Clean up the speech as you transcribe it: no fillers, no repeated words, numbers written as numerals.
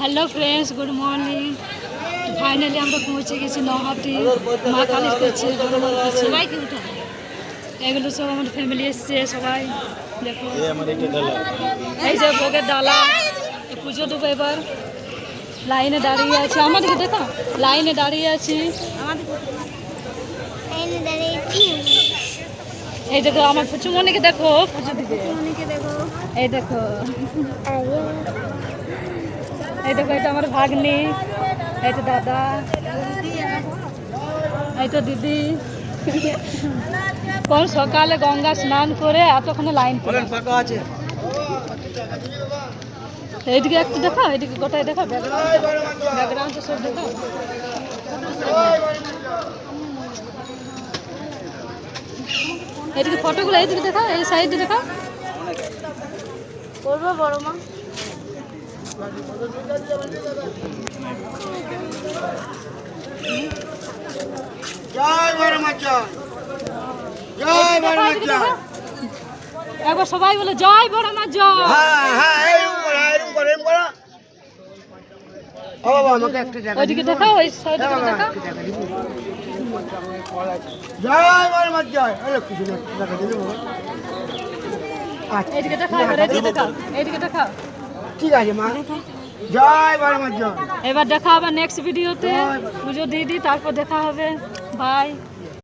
Hello friends, good morning. Finally আমরা পৌঁছে গেছি নহাটি মা কালীর কাছে। সবাইকে উঠা, এগুলো সব আমার ফ্যামিলি এসছে সবাই। দেখো এই যে ভোগের ডালা, পুজো দেবো এবার। লাইনে দাঁড়িয়ে আছি, আমাদেরকে দেখো লাইনে দাঁড়িয়ে আছি। এই দেখো আমার পুচুমনিকে দেখো পুজো দিবে। এই দেখো এই দেখো, এটা আমার ভাগ্নি, এই তো দাদা, এই তো দিদি। কোন সকালে গঙ্গা স্নান করে এতক্ষণে লাইন ফাঁকা আছে। এইদিকে একটু দেখো, এইদিকে গোটাই দেখো, ব্যাকগ্রাউন্ড সব দেখো। এইদিকে ফটোগুলো এইদিকে দেখো, এই সাইডে দেখো। করবো বড় মা। একবার সবাই বলে জয় বড় মা জয়। ওইদিকে দেখো, ওই সাইডে দেখো। জয় বড় মা জয়। এইদিকে দেখো, এইদিকে দেখো, এইদিকে দেখো। ঠিক আছে মা, জয় বড় মা জয়। এবার দেখা হবে নেক্সট ভিডিওতে। পুজো দিয়ে দিই, তারপর দেখা হবে। বাই।